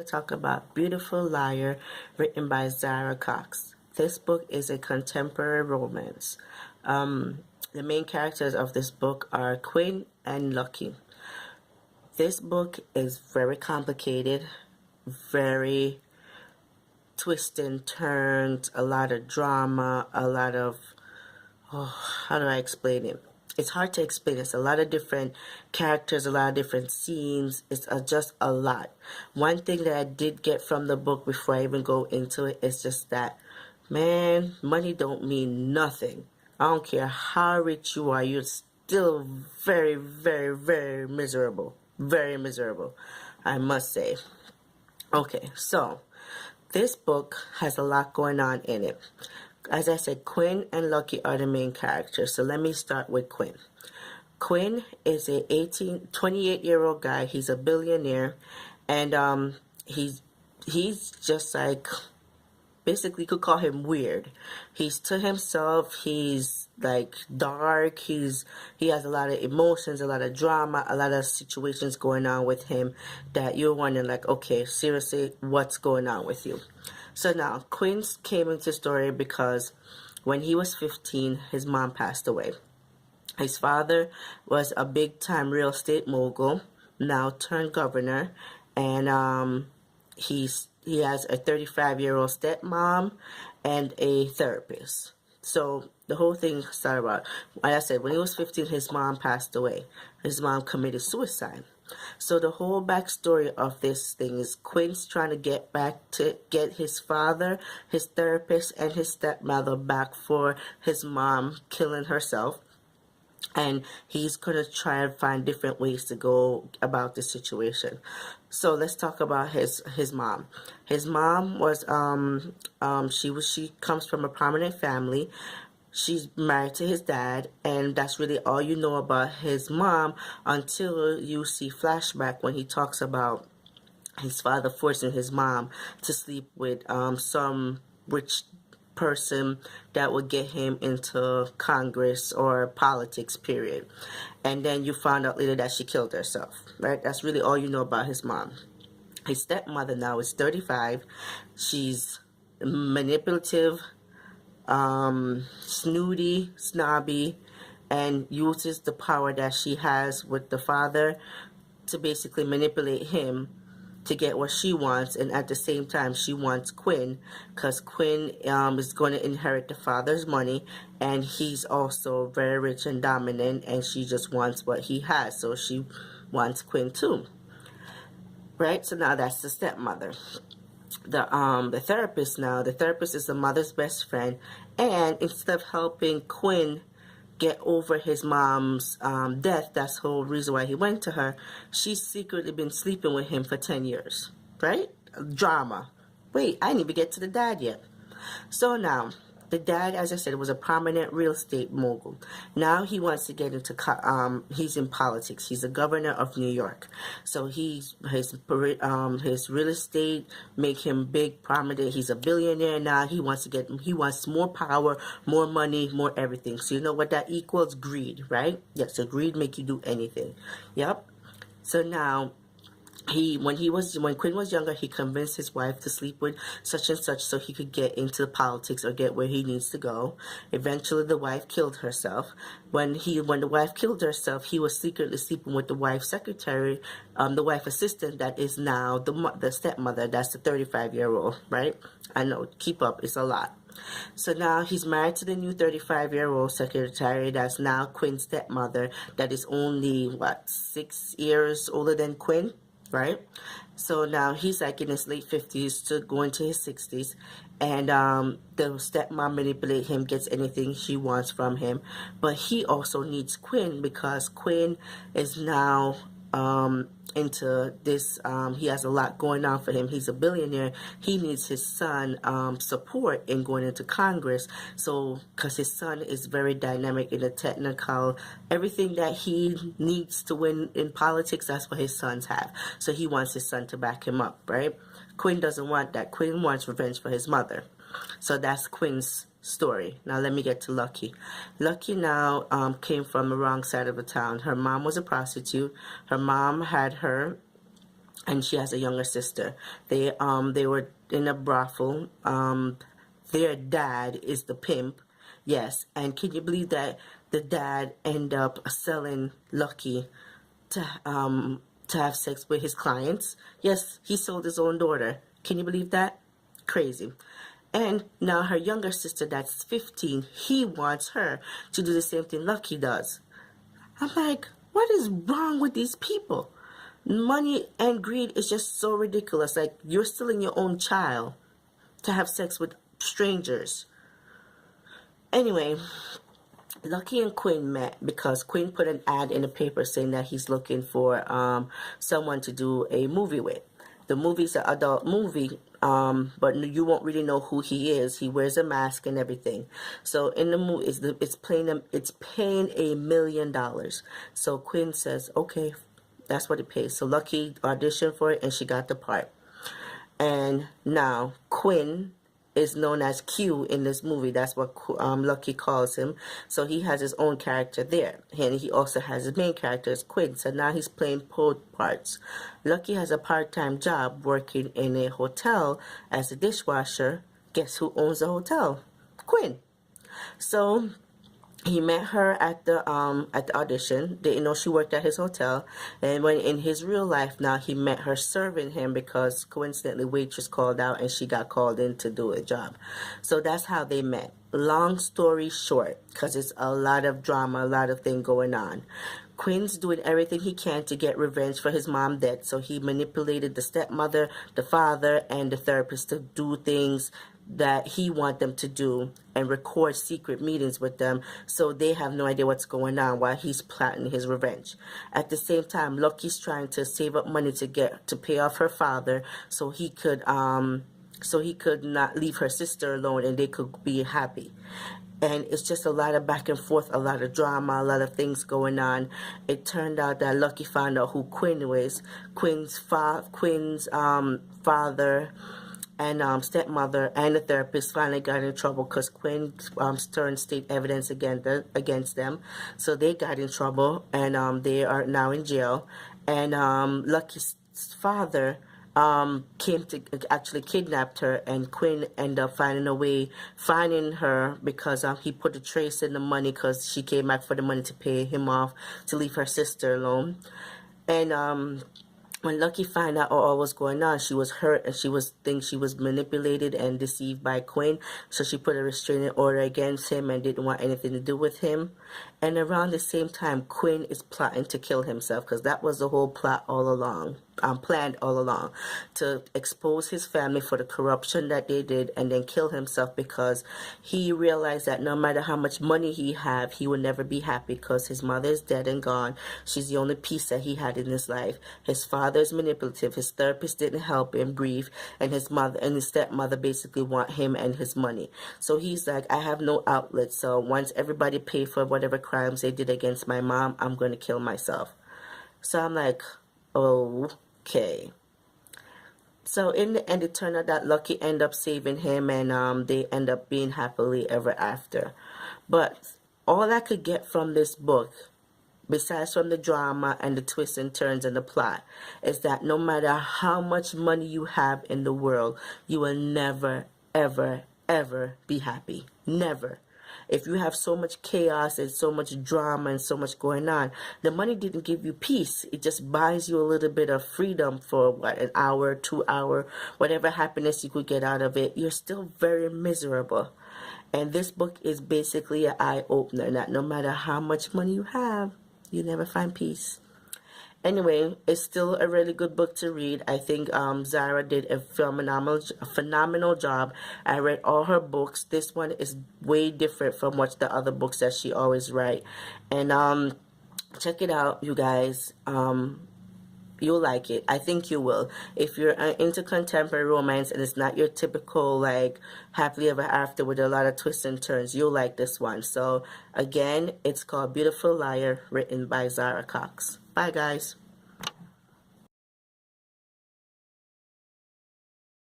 To talk about Beautiful Liar, written by Zara. This book is a contemporary romance. The main characters of this book are Quinn and Lucky. This book is very complicated, very twists and turns, a lot of drama, a lot of, how do I explain it? It's hard to explain. It's a lot of different characters, a lot of different scenes. It's just a lot. One thing that I did get from the book before I even go into it is just that, man, money don't mean nothing. I don't care how rich you are, you're still very, very, very miserable. Very miserable, I must say. Okay, so this book has a lot going on in it. As I said, Quinn and Lucky are the main characters. So let me start with Quinn. Quinn is a 28-year-old guy. He's a billionaire, and he's just like, basically could call him weird. He's to himself. He's like dark. He has a lot of emotions, a lot of drama, a lot of situations going on with him that you're wondering like, okay, seriously, what's going on with you? So now Quinn came into the story because when he was 15, his mom passed away. His father was a big time real estate mogul, now turned governor, and he has a 35-year-old stepmom and a therapist. So the whole thing started about, like I said, when he was 15, his mom passed away. His mom committed suicide. So the whole backstory of this thing is Quinn's trying to get his father, his therapist, and his stepmother back for his mom killing herself. And he's going to try and find different ways to go about this situation. So let's talk about his mom. His mom was she comes from a prominent family. She's married to his dad, and that's really all you know about his mom until you see flashback when he talks about his father forcing his mom to sleep with some rich person that would get him into Congress or politics, period. And then you found out later that she killed herself, right? That's really all you know about his mom. His stepmother now is 35. She's manipulative, snooty, snobby, and uses the power that she has with the father to basically manipulate him to get what she wants. And at the same time, she wants Quinn because Quinn is going to inherit the father's money, and he's also very rich and dominant, and she just wants what he has, so she wants Quinn too, right? So now that's the stepmother. The therapist now, the therapist is the mother's best friend, and instead of helping Quinn get over his mom's death, that's the whole reason why he went to her, she's secretly been sleeping with him for 10 years, right? Drama. Wait, I didn't even get to the dad yet. So now, the dad, as I said, was a prominent real estate mogul. Now he wants to get into, he's in politics. He's the governor of New York. So his real estate make him big, prominent. He's a billionaire now. He wants more power, more money, more everything. So you know what that equals? Greed, right? Yeah, so greed make you do anything. Yep. So now, when Quinn was younger, he convinced his wife to sleep with such and such so he could get into politics or get where he needs to go. Eventually, the wife killed herself. When the wife killed herself, he was secretly sleeping with the wife's secretary, the wife assistant that is now the stepmother. That's the 35-year-old, right? I know, keep up, it's a lot. So now he's married to the new 35-year-old secretary that's now Quinn's stepmother that is only, 6 years older than Quinn? Right? So now he's like in his late 50s to going to his 60s, and the stepmom manipulates him, gets anything she wants from him, but he also needs Quinn because Quinn is now into this, he has a lot going on for him. He's a billionaire. He needs his son support in going into Congress, so because his son is very dynamic in the technical, everything that he needs to win in politics, that's what his sons have. So he wants his son to back him up, right? Quinn doesn't want that. Quinn wants revenge for his mother. So that's Quinn's story. Now let me get to Lucky. Lucky now came from the wrong side of the town. Her mom was a prostitute. Her mom had her and she has a younger sister. They were in a brothel. Their dad is the pimp. Yes, and can you believe that the dad ended up selling Lucky to have sex with his clients? Yes, he sold his own daughter. Can you believe that? Crazy. And now her younger sister, that's 15, he wants her to do the same thing Lucky does. I'm like, what is wrong with these people? Money and greed is just so ridiculous. Like, you're stealing your own child to have sex with strangers. Anyway, Lucky and Quinn met because Quinn put an ad in the paper saying that he's looking for someone to do a movie with. The movie's an adult movie, but you won't really know who he is. He wears a mask and everything. So in the movie, it's paying $1 million. So Quinn says, okay, that's what it pays. So Lucky auditioned for it and she got the part. And now Quinn is known as Q in this movie. That's what Lucky calls him. So he has his own character there. And he also has his main character as Quinn. So now he's playing both parts. Lucky has a part-time job working in a hotel as a dishwasher. Guess who owns the hotel? Quinn. So he met her at the audition. Didn't know she worked at his hotel. And when in his real life now, he met her serving him because coincidentally waitress called out and she got called in to do a job. So that's how they met. Long story short, because it's a lot of drama, a lot of thing going on. Quinn's doing everything he can to get revenge for his mom death. So he manipulated the stepmother, the father, and the therapist to do things that he want them to do and record secret meetings with them so they have no idea what's going on while he's plotting his revenge. At the same time, Lucky's trying to save up money to pay off her father so he could not leave her sister alone and they could be happy. And it's just a lot of back and forth, a lot of drama, a lot of things going on. It turned out that Lucky found out who Quinn was. Quinn's father and stepmother and the therapist finally got in trouble because Quinn turned state evidence against them. So they got in trouble, and they are now in jail. And Lucky's father came to actually kidnapped her, and Quinn ended up finding her because he put a trace in the money because she came back for the money to pay him off to leave her sister alone. And when Lucky found out all was going on, she was hurt and she was manipulated and deceived by Quinn. So she put a restraining order against him and didn't want anything to do with him. And around the same time, Quinn is plotting to kill himself because that was the whole plot all along. Planned all along to expose his family for the corruption that they did and then kill himself because he realized that no matter how much money he have, he would never be happy because his mother is dead and gone. She's the only peace that he had in his life. His father is manipulative. His therapist didn't help him grieve, and his mother and his stepmother basically want him and his money. So he's like, I have no outlet. So once everybody pay for whatever crimes they did against my mom, I'm going to kill myself. So I'm like, okay. So in the end, it turned out that Lucky ended up saving him, and they end up being happily ever after. But all I could get from this book, besides from the drama and the twists and turns and the plot, is that no matter how much money you have in the world, you will never, ever, ever be happy. Never. If you have so much chaos and so much drama and so much going on, the money didn't give you peace. It just buys you a little bit of freedom for an hour, 2 hour, whatever happiness you could get out of it. You're still very miserable. And this book is basically an eye-opener that no matter how much money you have, you never find peace. Anyway, it's still a really good book to read. I think Zara did a phenomenal job. I read all her books. This one is way different from what the other books that she always write. And check it out, you guys. You'll like it. I think you will. If you're into contemporary romance and it's not your typical like happily ever after with a lot of twists and turns, you'll like this one. So again, it's called Beautiful Liar, written by Zara Cox. Bye guys.